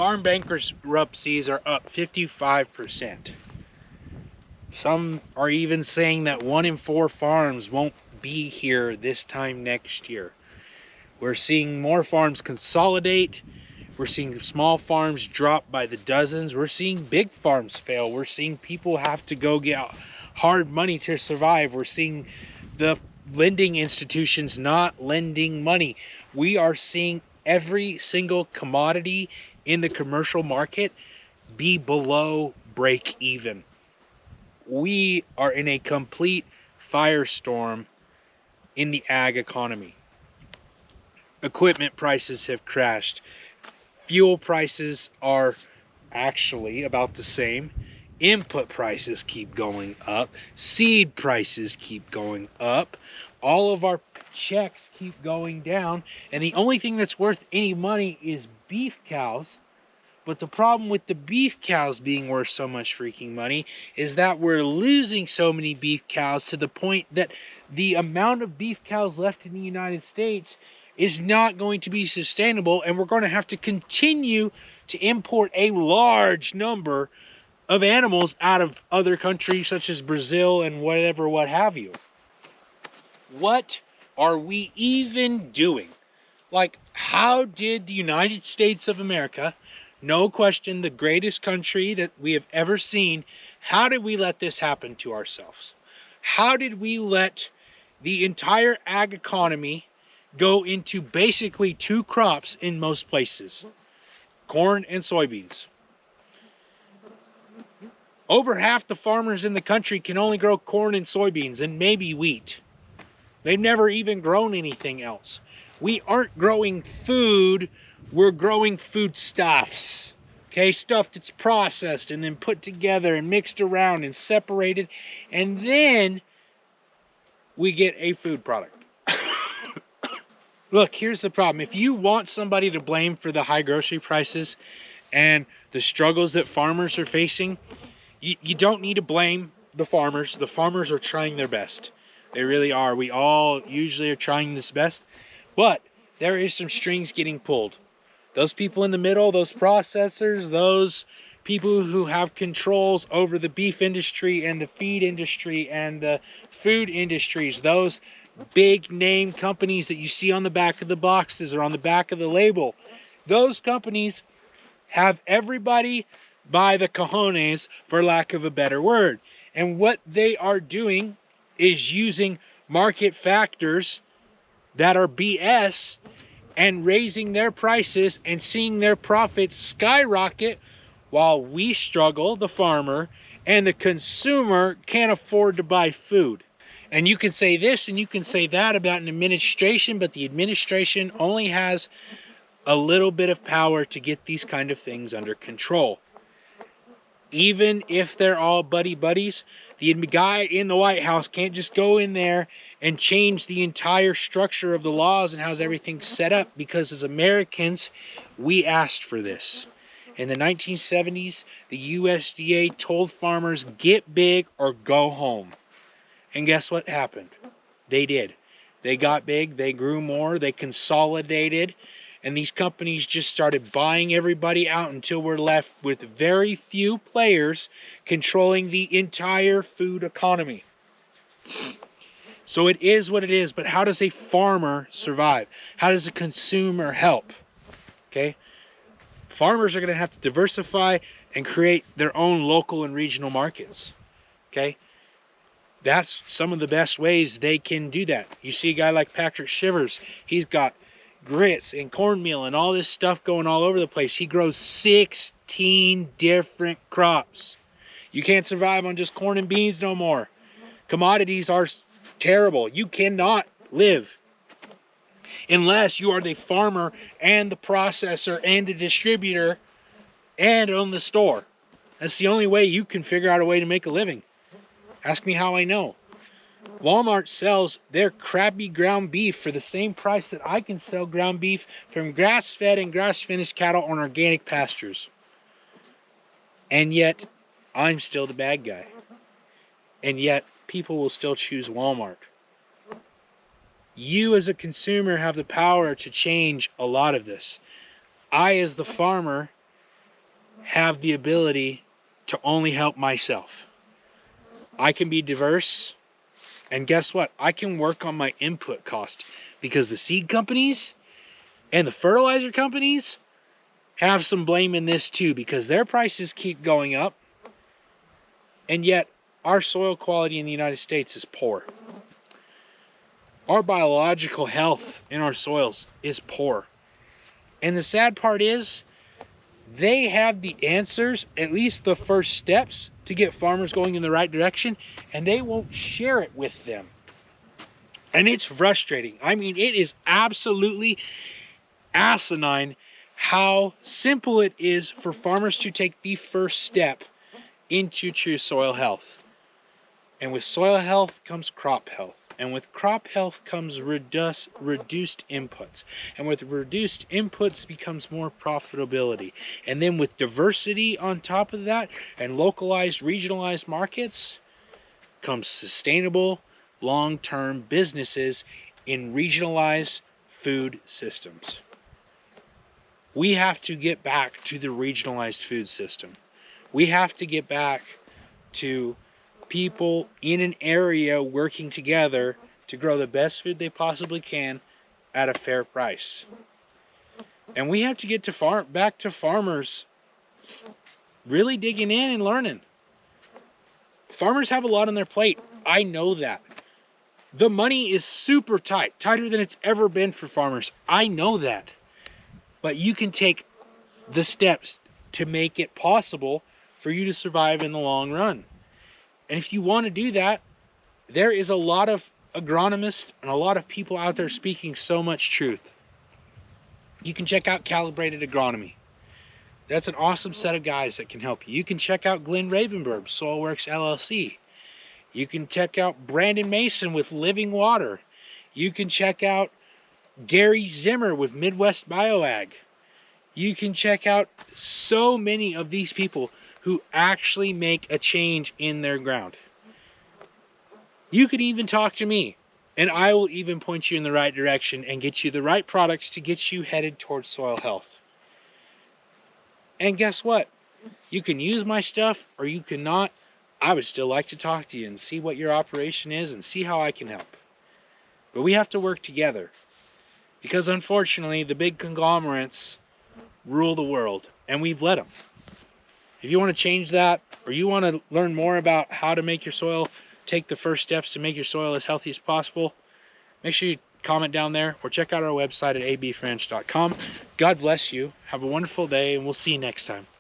farm bankruptcies are up 55%. Some are even saying that 1 in 4 farms won't be here this time next year. We're seeing more farms consolidate. We're seeing small farms drop by the dozens. We're seeing big farms fail. We're seeing people have to go get hard money to survive. We're seeing the lending institutions not lending money. We are seeing every single commodity in the commercial market be below break even. We are in a complete firestorm in the ag economy. Equipment prices have crashed. Fuel prices are actually about the same. Input prices keep going up. Seed prices keep going up. All of our checks keep going down. And the only thing that's worth any money is beef cows. But the problem with the beef cows being worth so much freaking money is that we're losing so many beef cows to the point that the amount of beef cows left in the United States is not going to be sustainable, and we're going to have to continue to import a large number of animals out of other countries such as Brazil and whatever, what have you. What are we even doing? Like, how did the United States of America, no question the greatest country that we have ever seen, how did we let this happen to ourselves? How did we let the entire ag economy go into basically 2 crops in most places? Corn and soybeans. Over half the farmers in the country can only grow corn and soybeans and maybe wheat. They've never even grown anything else. We aren't growing food, we're growing foodstuffs. Okay, stuff that's processed and then put together and mixed around and separated, and then we get a food product. Look, here's the problem. If you want somebody to blame for the high grocery prices and the struggles that farmers are facing, you don't need to blame the farmers. The farmers are trying their best. They really are. We all usually are trying this best. But there is some strings getting pulled. Those people in the middle, those processors, those people who have controls over the beef industry and the feed industry and the food industries, those big name companies that you see on the back of the boxes or on the back of the label, those companies have everybody by the cojones, for lack of a better word. And what they are doing is using market factors that are BS and raising their prices and seeing their profits skyrocket while we struggle, the farmer, and the consumer can't afford to buy food. And you can say this and you can say that about an administration, but the administration only has a little bit of power to get these kind of things under control. Even if they're all buddies, the guy in the White House can't just go in there and change the entire structure of the laws and how's everything set up, because as Americans, we asked for this. In the 1970s, the USDA told farmers, get big or go home. And guess what happened? They did. They got big, they grew more, they consolidated, and these companies just started buying everybody out until we're left with very few players controlling the entire food economy. So it is what it is, but how does a farmer survive? How does a consumer help? Okay? Farmers are going to have to diversify and create their own local and regional markets. Okay? That's some of the best ways they can do that. You see a guy like Patrick Shivers, he's got grits and cornmeal and all this stuff going all over the place. He grows 16 different crops. You can't survive on just corn and beans no more. Commodities are terrible. You cannot live unless you are the farmer and the processor and the distributor and own the store. That's the only way you can figure out a way to make a living. Ask me how I know. Walmart sells their crappy ground beef for the same price that I can sell ground beef from grass-fed and grass-finished cattle on organic pastures. And yet, I'm still the bad guy. And yet, people will still choose Walmart. You as a consumer have the power to change a lot of this. I as the farmer have the ability to only help myself. I can be diverse, and guess what? I can work on my input cost, because the seed companies and the fertilizer companies have some blame in this too, because their prices keep going up, and yet our soil quality in the United States is poor. Our biological health in our soils is poor. And the sad part is, they have the answers, at least the first steps, to get farmers going in the right direction, and they won't share it with them. And it's frustrating. I mean, it is absolutely asinine how simple it is for farmers to take the first step into true soil health. And with soil health comes crop health. And with crop health comes reduced inputs. And with reduced inputs becomes more profitability. And then with diversity on top of that, and localized, regionalized markets, comes sustainable, long-term businesses in regionalized food systems. We have to get back to the regionalized food system. We have to get back to people in an area working together to grow the best food they possibly can at a fair price. And we have to get to back to farmers really digging in and learning. Farmers have a lot on their plate. I know that. The money is super tight, tighter than it's ever been for farmers. I know that. But you can take the steps to make it possible for you to survive in the long run. And if you want to do that, there is a lot of agronomists and a lot of people out there speaking so much truth. You can check out Calibrated Agronomy. That's an awesome set of guys that can help you. You can check out Glenn Ravenberg, Soilworks LLC. You can check out Brandon Mason with Living Water. You can check out Gary Zimmer with Midwest Bioag. You can check out so many of these people who actually make a change in their ground. You could even talk to me, and I will even point you in the right direction and get you the right products to get you headed towards soil health. And guess what? You can use my stuff or you cannot. I would still like to talk to you and see what your operation is and see how I can help. But we have to work together, because unfortunately the big conglomerates rule the world, and we've let them. If you want to change that, or you want to learn more about how to make your soil, take the first steps to make your soil as healthy as possible, make sure you comment down there or check out our website at abfranch.com. God bless you. Have a wonderful day, and we'll see you next time.